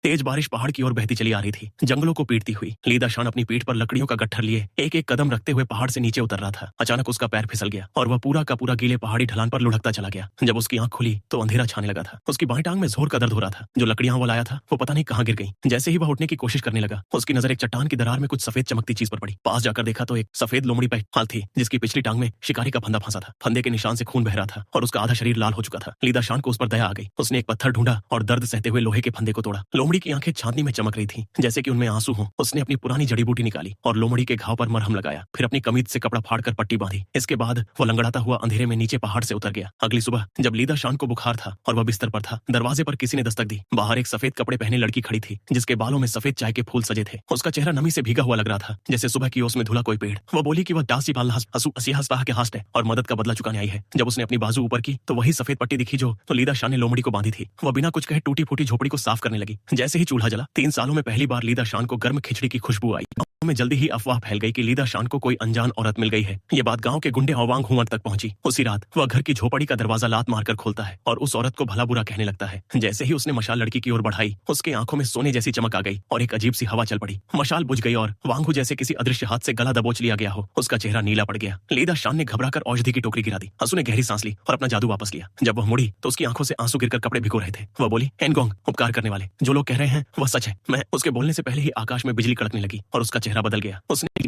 तेज बारिश पहाड़ की ओर बहती चली आ रही थी, जंगलों को पीटती हुई। लीदा शान अपनी पीठ पर लकड़ियों का गट्ठर लिए एक एक कदम रखते हुए पहाड़ से नीचे उतर रहा था। अचानक उसका पैर फिसल गया और वह पूरा का पूरा गीले पहाड़ी ढलान पर लुढ़कता चला गया। जब उसकी आंख खुली तो अंधेरा छाने लगा था। उसकी बाएं टांग में जोर का दर्द हो रहा था। जो लकड़ियां वो लाया था वो पता नहीं कहाँ गिर गई। जैसे ही वह उठने की कोशिश करने लगा, उसकी नजर एक चट्टान की दरार में कुछ सफेद चमकती चीज पर पड़ी। पास जाकर देखा तो एक सफेद लोमड़ी पैर थी, जिसकी पिछली टांग में शिकारी का फंदा फंसा था। फंदे के निशान से खून बह रहा था और उसका आधा शरीर लाल हो चुका था। लीदा शान को उस पर दया आ गई। उसने एक पत्थर ढूंढा और दर्द सहते हुए लोहे के फंदे को तोड़ा। लोमड़ी की आंखें चांदनी में चमक रही थी, जैसे कि उनमें आंसू हो। उसने अपनी पुरानी जड़ी बूटी निकाली और लोमड़ी के घाव पर मरहम लगाया। फिर अपनी कमीज से कपड़ा फाड़कर पट्टी बांधी। इसके बाद वो लंगड़ाता हुआ अंधेरे में नीचे पहाड़ से उतर गया। अगली सुबह जब लीदा शान को बुखार था और वह बिस्तर पर था, दरवाजे पर किसी ने दस्तक दी। बाहर एक सफेद कपड़े पहने लड़की खड़ी थी, जिसके बालों में सफेद चाय के फूल सजे थे। उसका चेहरा नमी से भीगा हुआ लग रहा था, जैसे सुबह की ओस में धुला कोई पेड़। वो बोली कि वह दासी पालना के हास्ट है और मदद का बदला चुकाने आई है। जब उसने अपनी बाजू ऊपर की तो वही सफेद पट्टी दिखी जो तो लीदा शान ने लोमड़ी को बांधी थी। वह बिना कुछ कहे टूटी फूटी झोपड़ी को साफ करने लगी। जैसे ही चूल्हा जला, 3 सालों में पहली बार लीदा शान को गर्म खिचड़ी की खुशबू आई। गांव में जल्दी ही अफवाह फैल गई कि लीदा शान को कोई अनजान औरत मिल गई है। ये बात गांव के गुंडे अवांग हुआं तक पहुंची। उसी रात वह घर की झोपड़ी का दरवाजा लात मारकर खोलता है और उस औरत को भला बुरा कहने लगता है। जैसे ही उसने मशाल लड़की की ओर बढ़ाई, उसकी आंखों में सोने जैसी चमक आ गई और एक अजीब सी हवा चल पड़ी। मशाल बुझ गई और वांगू जैसे किसी अदृश्य हाथ से गला दबोच लिया गया हो। उसका चेहरा नीला पड़ गया। लीदा शान ने घबराकर औषधि की टोकरी गिरा दी। हसू ने गहरी सांस ली और अपना जादू वापस लिया। जब वह मुड़ी तो उसकी आंखों से आंसू गिरकर कपड़े भिगो रहे थे। वह बोली, एनगोंग, उपकार करने वाले, जो लोग कह रहे हैं वह सच है। मैं उसके बोलने से पहले ही आकाश में बिजली कड़कने लगी और उसका चेहरा बदल गया। उसने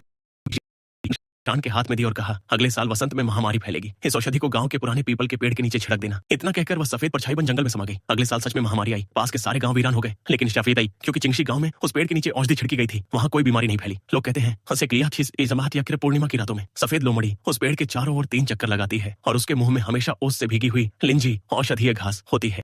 शान के हाथ में दी और कहा, अगले साल वसंत में महामारी फैलेगी। इस औषधि को गांव के पुराने पीपल के पेड़ के नीचे छिड़क देना। इतना कहकर वह सफेद परछाई बन जंगल में समा गई। अगले साल सच में महामारी आई। पास के सारे गांव वीरान हो गए, लेकिन शफीत आई क्योंकि चिंगशी गांव में उस पेड़ के नीचे औषधि छिड़की गई थी। वहां कोई बीमारी नहीं फैली। लोग कहते हैं हंसे क्रिया थी जमात या पूर्णिमा की रातों में सफेद लोमड़ी उस पेड़ के चारों ओर 3 चक्कर लगाती है और उसके मुंह में हमेशा ओस से भीगी हुई लिंजी औषधीय घास होती है।